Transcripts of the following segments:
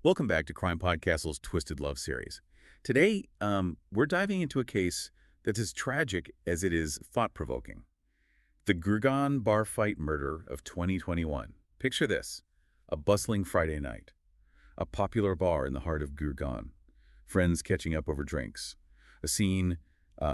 Welcome back to CrimePod Castle's Twisted Love series. Today, we're diving into a case that's as tragic as it is thought-provoking. The Gurgaon bar fight murder of 2021. Picture this: a bustling Friday night, a popular bar in the heart of Gurgaon, friends catching up over drinks, a scene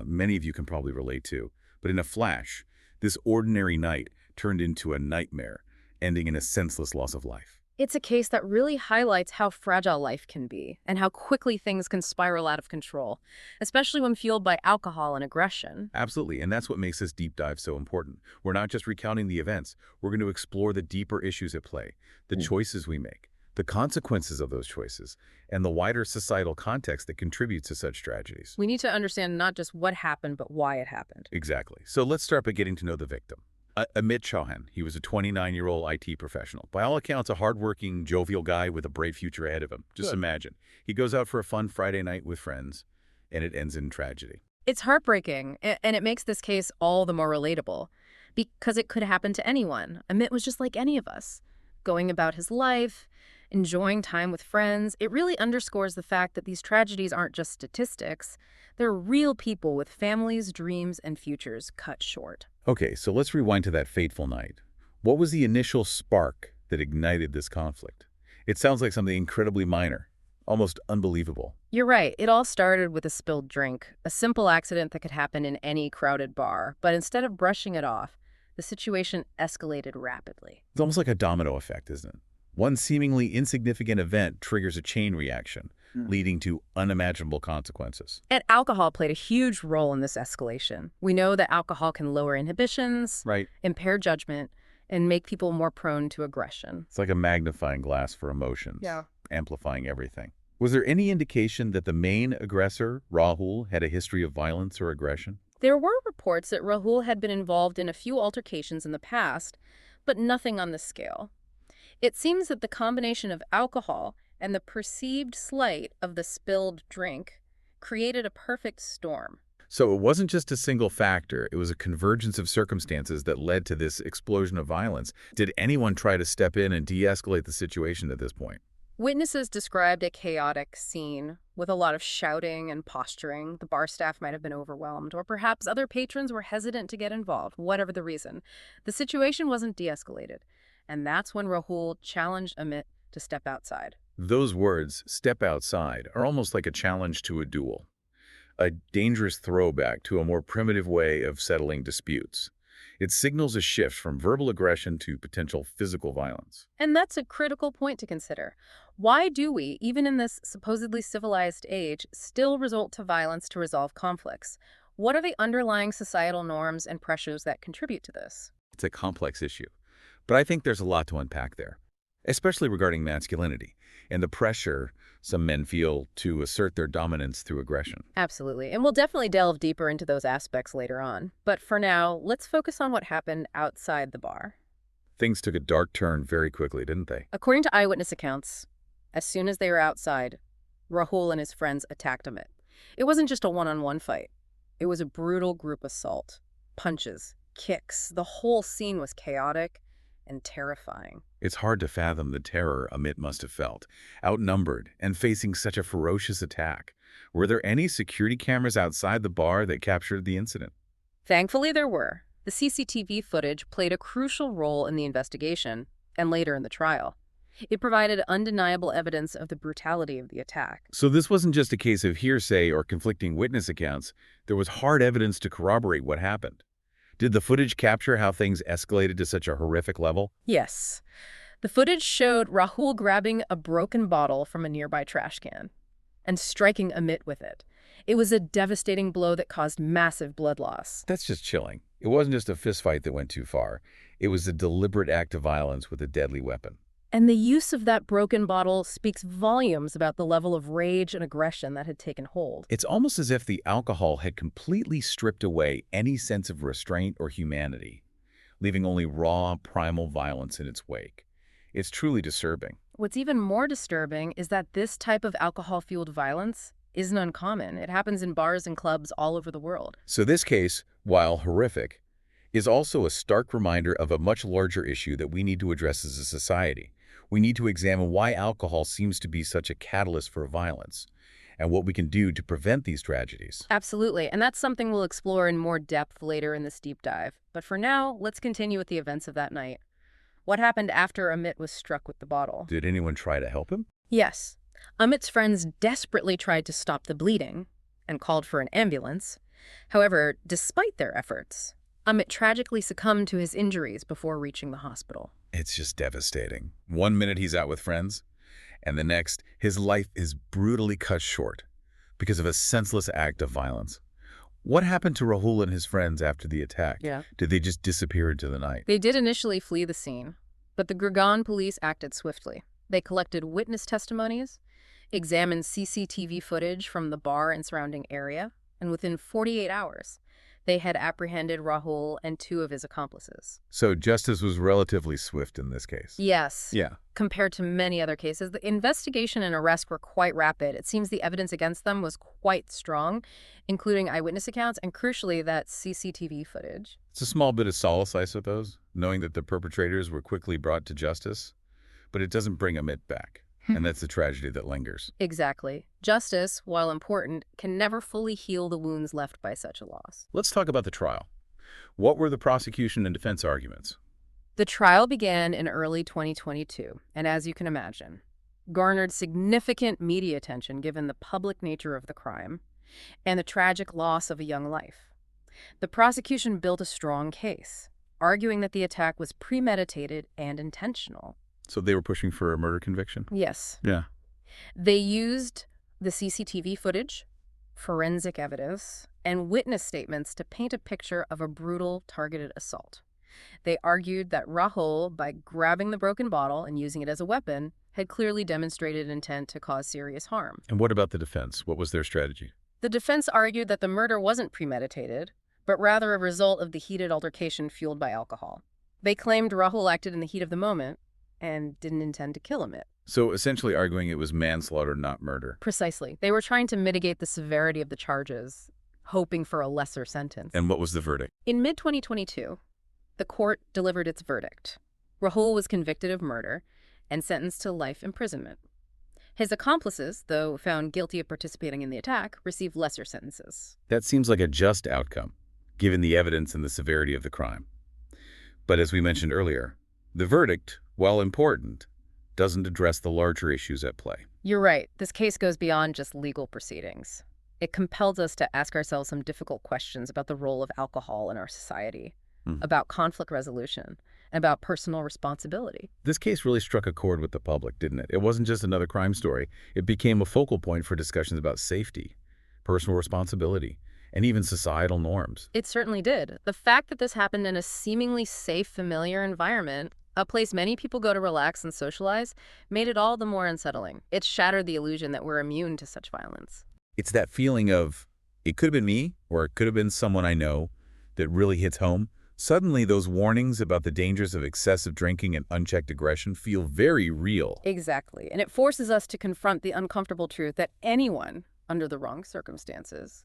many of you can probably relate to. But in a flash, this ordinary night turned into a nightmare, ending in a senseless loss of life. It's a case that really highlights how fragile life can be and how quickly things can spiral out of control, especially when fueled by alcohol and aggression. Absolutely, and that's what makes this deep dive so important. We're not just recounting the events, we're going to explore the deeper issues at play, the choices we make, the consequences of those choices, and the wider societal context that contributes to such tragedies. We need to understand not just what happened, but why it happened. Exactly. So let's start by getting to know the victim. Amit Chauhan. He was a 29-year-old IT professional. By all accounts, a hardworking, jovial guy with a bright future ahead of him. Just imagine. He goes out for a fun Friday night with friends, and it ends in tragedy. It's heartbreaking, and it makes this case all the more relatable, because it could happen to anyone. Amit was just like any of us, going about his life, enjoying time with friends. It really underscores the fact that these tragedies aren't just statistics. They're real people with families, dreams, and futures cut short. Okay, so let's rewind to that fateful night. What was the initial spark that ignited this conflict? It sounds like something incredibly minor, almost unbelievable. You're right. It all started with a spilled drink, a simple accident that could happen in any crowded bar. But instead of brushing it off, the situation escalated rapidly. It's almost like a domino effect, isn't it? One seemingly insignificant event triggers a chain reaction, leading to unimaginable consequences. And alcohol played a huge role in this escalation. We know that alcohol can lower inhibitions, Right. impair judgment, and make people more prone to aggression. It's like a magnifying glass for emotions, Yeah. amplifying everything. Was there any indication that the main aggressor, Rahul, had a history of violence or aggression? There were reports that Rahul had been involved in a few altercations in the past, but nothing on this scale. It seems that the combination of alcohol and the perceived slight of the spilled drink created a perfect storm. So it wasn't just a single factor, it was a convergence of circumstances that led to this explosion of violence. Did anyone try to step in and de-escalate the situation at this point? Witnesses described a chaotic scene with a lot of shouting and posturing. The bar staff might have been overwhelmed, or perhaps other patrons were hesitant to get involved, whatever the reason. The situation wasn't de-escalated, and that's when Rahul challenged Amit to step outside. Those words, step outside, are almost like a challenge to a duel. A dangerous throwback to a more primitive way of settling disputes. It signals a shift from verbal aggression to potential physical violence. And that's a critical point to consider. Why do we, even in this supposedly civilized age, still resort to violence to resolve conflicts? What are the underlying societal norms and pressures that contribute to this? It's a complex issue, but I think there's a lot to unpack there, especially regarding masculinity and the pressure some men feel to assert their dominance through aggression. Absolutely. And we'll definitely delve deeper into those aspects later on. But for now, let's focus on what happened outside the bar. Things took a dark turn very quickly, didn't they? According to eyewitness accounts, as soon as they were outside, Rahul and his friends attacked Amit. It wasn't just a one-on-one fight. It was a brutal group assault. Punches, kicks. The whole scene was chaotic and terrifying. It's hard to fathom the terror Amit must have felt, outnumbered and facing such a ferocious attack. Were there any security cameras outside the bar that captured the incident? Thankfully, there were. The CCTV footage played a crucial role in the investigation and later in the trial. It provided undeniable evidence of the brutality of the attack. So this wasn't just a case of hearsay or conflicting witness accounts. There was hard evidence to corroborate what happened. Did the footage capture how things escalated to such a horrific level? Yes. The footage showed Rahul grabbing a broken bottle from a nearby trash can and striking Amit with it. It was a devastating blow that caused massive blood loss. That's just chilling. It wasn't just a fistfight that went too far. It was a deliberate act of violence with a deadly weapon. And the use of that broken bottle speaks volumes about the level of rage and aggression that had taken hold. It's almost as if the alcohol had completely stripped away any sense of restraint or humanity, leaving only raw, primal violence in its wake. It's truly disturbing. What's even more disturbing is that this type of alcohol-fueled violence isn't uncommon. It happens in bars and clubs all over the world. So this case, while horrific, is also a stark reminder of a much larger issue that we need to address as a society. we need to examine why alcohol seems to be such a catalyst for violence and what we can do to prevent these tragedies. Absolutely, and that's something we'll explore in more depth later in this deep dive. But for now, let's continue with the events of that night. What happened after Amit was struck with the bottle? Did anyone try to help him? Yes. Amit's friends desperately tried to stop the bleeding and called for an ambulance. However, despite their efforts, Amit tragically succumbed to his injuries before reaching the hospital. It's just devastating. One minute he's out with friends, and the next, his life is brutally cut short because of a senseless act of violence. What happened to Rahul and his friends after the attack? Yeah. Did they just disappear into the night? They did initially flee the scene, but the Gurgaon police acted swiftly. They collected witness testimonies, examined CCTV footage from the bar and surrounding area, and within 48 hours, they had apprehended Rahul and 2 of his accomplices. So justice was relatively swift in this case. Yes. Yeah. Compared to many other cases, the investigation and arrest were quite rapid. It seems the evidence against them was quite strong, including eyewitness accounts and, crucially, that CCTV footage. It's a small bit of solace, I suppose, knowing that the perpetrators were quickly brought to justice, but it doesn't bring Amit back. And that's the tragedy that lingers. Exactly. Justice, while important, can never fully heal the wounds left by such a loss. Let's talk about the trial. What were the prosecution and defense arguments? The trial began in early 2022, and as you can imagine, garnered significant media attention given the public nature of the crime and the tragic loss of a young life. The prosecution built a strong case, arguing that the attack was premeditated and intentional. So they were pushing for a murder conviction? Yes. Yeah. They used the CCTV footage, forensic evidence, and witness statements to paint a picture of a brutal, targeted assault. They argued that Rahul, by grabbing the broken bottle and using it as a weapon, had clearly demonstrated intent to cause serious harm. And what about the defense? What was their strategy? The defense argued that the murder wasn't premeditated, but rather a result of the heated altercation fueled by alcohol. They claimed Rahul acted in the heat of the moment and didn't intend to kill Amit. So essentially arguing it was manslaughter, not murder. Precisely. They were trying to mitigate the severity of the charges, hoping for a lesser sentence. And what was the verdict? In mid-2022, the court delivered its verdict. Rahul was convicted of murder and sentenced to life imprisonment. His accomplices, though found guilty of participating in the attack, received lesser sentences. That seems like a just outcome, given the evidence and the severity of the crime. But as we mentioned earlier, the verdict, while important, doesn't address the larger issues at play. You're right. This case goes beyond just legal proceedings. It compels us to ask ourselves some difficult questions about the role of alcohol in our society, about conflict resolution, and about personal responsibility. This case really struck a chord with the public, didn't it? It wasn't just another crime story. It became a focal point for discussions about safety, personal responsibility, and even societal norms. It certainly did. The fact that this happened in a seemingly safe, familiar environment, a place many people go to relax and socialize, made it all the more unsettling. It shattered the illusion that we're immune to such violence. It's that feeling of, it could have been me, or it could have been someone I know, that really hits home. Suddenly, those warnings about the dangers of excessive drinking and unchecked aggression feel very real. Exactly. And it forces us to confront the uncomfortable truth that anyone, under the wrong circumstances,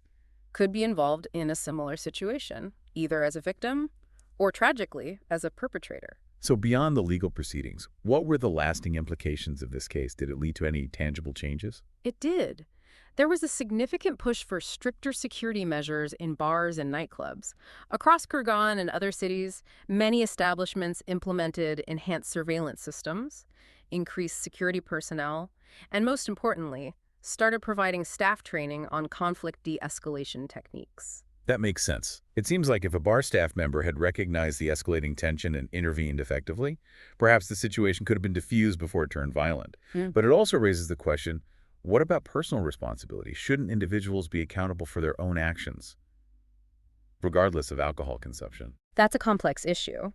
could be involved in a similar situation, either as a victim or, tragically, as a perpetrator. So beyond the legal proceedings, what were the lasting implications of this case? Did it lead to any tangible changes? It did. There was a significant push for stricter security measures in bars and nightclubs. Across Gurgaon and other cities, many establishments implemented enhanced surveillance systems, increased security personnel, and most importantly, started providing staff training on conflict de-escalation techniques. That makes sense. It seems like if a bar staff member had recognized the escalating tension and intervened effectively, perhaps the situation could have been diffused before it turned violent. But it also raises the question, what about personal responsibility? Shouldn't individuals be accountable for their own actions, regardless of alcohol consumption? That's a complex issue.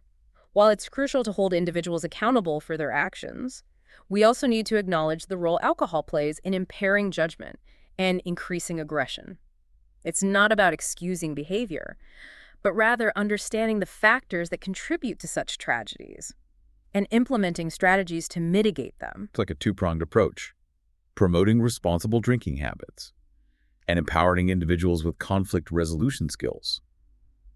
While it's crucial to hold individuals accountable for their actions, we also need to acknowledge the role alcohol plays in impairing judgment and increasing aggression. It's not about excusing behavior, but rather understanding the factors that contribute to such tragedies and implementing strategies to mitigate them. It's like a two-pronged approach, promoting responsible drinking habits and empowering individuals with conflict resolution skills.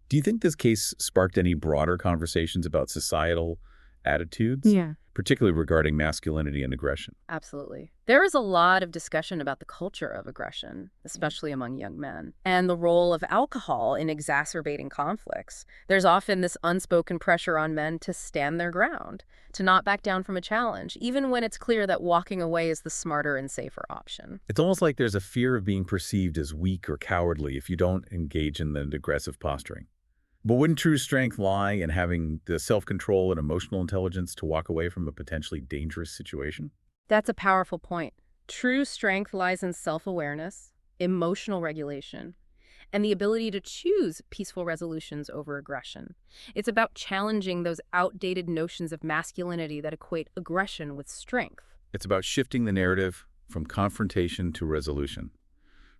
Do you think this case sparked any broader conversations about societal attitudes? Yeah. particularly regarding masculinity and aggression. Absolutely. There is a lot of discussion about the culture of aggression, especially among young men, and the role of alcohol in exacerbating conflicts. There's often this unspoken pressure on men to stand their ground, to not back down from a challenge, even when it's clear that walking away is the smarter and safer option. It's almost like there's a fear of being perceived as weak or cowardly if you don't engage in the aggressive posturing. But wouldn't true strength lie in having the self-control and emotional intelligence to walk away from a potentially dangerous situation? That's a powerful point. True strength lies in self-awareness, emotional regulation, and the ability to choose peaceful resolutions over aggression. It's about challenging those outdated notions of masculinity that equate aggression with strength. It's about shifting the narrative from confrontation to resolution,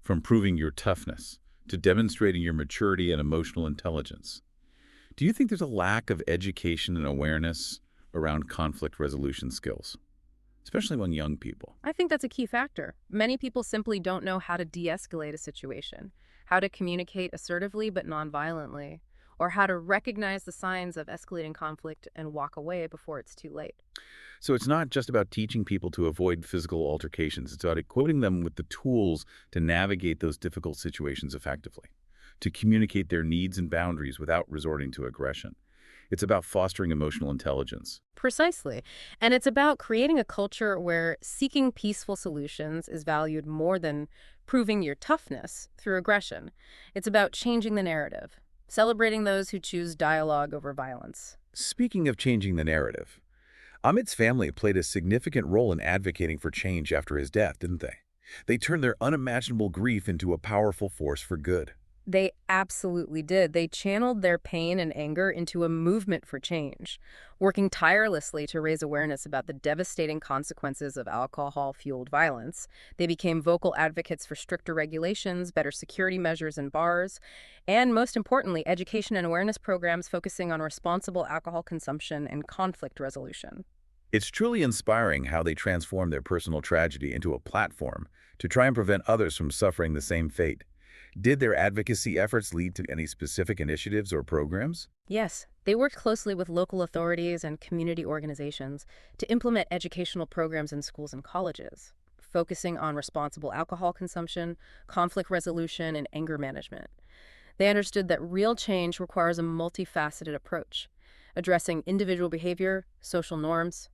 from proving your toughness to demonstrating your maturity and emotional intelligence. Do you think there's a lack of education and awareness around conflict resolution skills, especially among young people? I think that's a key factor. Many people simply don't know how to de-escalate a situation, how to communicate assertively but nonviolently, or how to recognize the signs of escalating conflict and walk away before it's too late. So it's not just about teaching people to avoid physical altercations. It's about equipping them with the tools to navigate those difficult situations effectively, to communicate their needs and boundaries without resorting to aggression. It's about fostering emotional intelligence. Precisely. And it's about creating a culture where seeking peaceful solutions is valued more than proving your toughness through aggression. It's about changing the narrative, celebrating those who choose dialogue over violence. Speaking of changing the narrative, Amit's family played a significant role in advocating for change after his death, didn't they? They turned their unimaginable grief into a powerful force for good. They absolutely did. They channeled their pain and anger into a movement for change, working tirelessly to raise awareness about the devastating consequences of alcohol-fueled violence. They became vocal advocates for stricter regulations, better security measures in bars, and most importantly, education and awareness programs focusing on responsible alcohol consumption and conflict resolution. It's truly inspiring how they transformed their personal tragedy into a platform to try and prevent others from suffering the same fate. Did their advocacy efforts lead to any specific initiatives or programs? Yes, they worked closely with local authorities and community organizations to implement educational programs in schools and colleges, focusing on responsible alcohol consumption, conflict resolution, and anger management. They understood that real change requires a multifaceted approach, addressing individual behavior, social norms,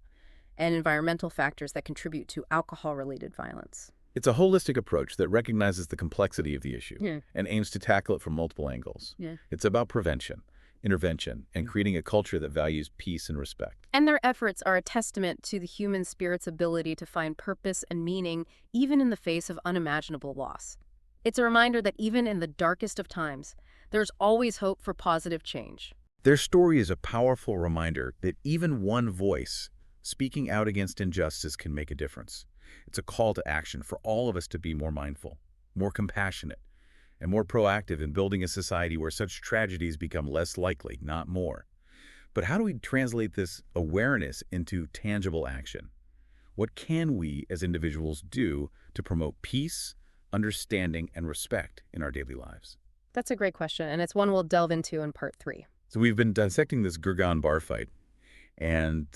and environmental factors that contribute to alcohol-related violence. It's a holistic approach that recognizes the complexity of the issue Yeah. and aims to tackle it from multiple angles. Yeah. It's about prevention, intervention, and creating a culture that values peace and respect. And their efforts are a testament to the human spirit's ability to find purpose and meaning even in the face of unimaginable loss. It's a reminder that even in the darkest of times, there's always hope for positive change. Their story is a powerful reminder that even one voice speaking out against injustice can make a difference. It's a call to action for all of us to be more mindful, more compassionate, and more proactive in building a society where such tragedies become less likely, not more. But how do we translate this awareness into tangible action? What can we as individuals do to promote peace, understanding, and respect in our daily lives? That's a great question, and it's one we'll delve into in part 3. So we've been dissecting this Gurgaon bar fight, and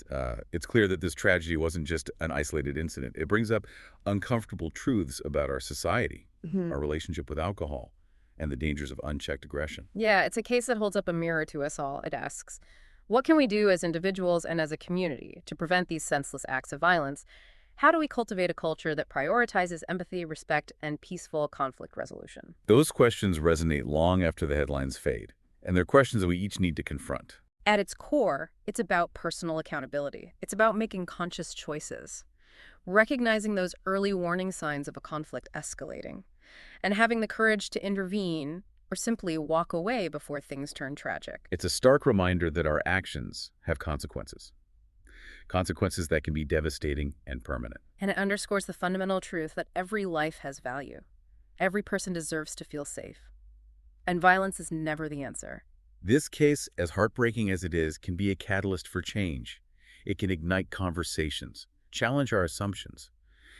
it's clear that this tragedy wasn't just an isolated incident. It brings up uncomfortable truths about our society, our relationship with alcohol, and the dangers of unchecked aggression. Yeah, it's a case that holds up a mirror to us all. It asks, what can we do as individuals and as a community to prevent these senseless acts of violence? How do we cultivate a culture that prioritizes empathy, respect, and peaceful conflict resolution? Those questions resonate long after the headlines fade, and they're questions that we each need to confront. At its core, it's about personal accountability. It's about making conscious choices, recognizing those early warning signs of a conflict escalating, and having the courage to intervene or simply walk away before things turn tragic. It's a stark reminder that our actions have consequences, consequences that can be devastating and permanent. And it underscores the fundamental truth that every life has value. Every person deserves to feel safe. And violence is never the answer. This case, as heartbreaking as it is, can be a catalyst for change. It can ignite conversations, challenge our assumptions,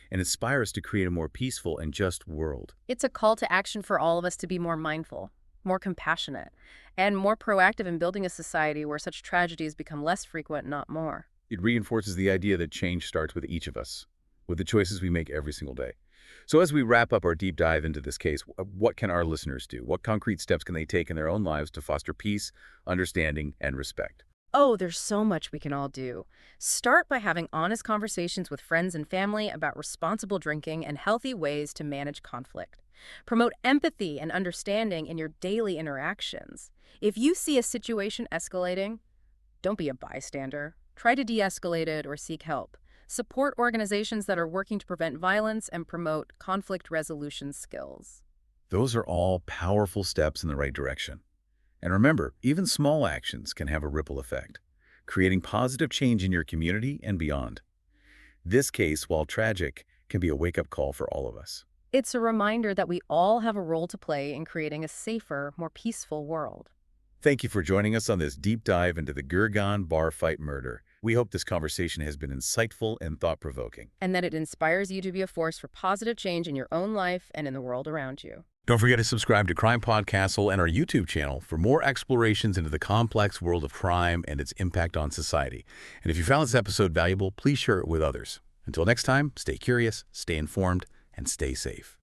and inspire us to create a more peaceful and just world. It's a call to action for all of us to be more mindful, more compassionate, and more proactive in building a society where such tragedies become less frequent, not more. It reinforces the idea that change starts with each of us, with the choices we make every single day. So as we wrap up our deep dive into this case, what can our listeners do? What concrete steps can they take in their own lives to foster peace, understanding, and respect? Oh, there's so much we can all do. Start by having honest conversations with friends and family about responsible drinking and healthy ways to manage conflict. Promote empathy and understanding in your daily interactions. If you see a situation escalating, don't be a bystander. Try to de-escalate it or seek help. Support organizations that are working to prevent violence and promote conflict resolution skills. Those are all powerful steps in the right direction. And remember, even small actions can have a ripple effect, creating positive change in your community and beyond. This case, while tragic, can be a wake-up call for all of us. It's a reminder that we all have a role to play in creating a safer, more peaceful world. Thank you for joining us on this deep dive into the Gurgaon bar fight murder. We hope this conversation has been insightful and thought-provoking. And that it inspires you to be a force for positive change in your own life and in the world around you. Don't forget to subscribe to CrimePod Castle and our YouTube channel for more explorations into the complex world of crime and its impact on society. And if you found this episode valuable, please share it with others. Until next time, stay curious, stay informed, and stay safe.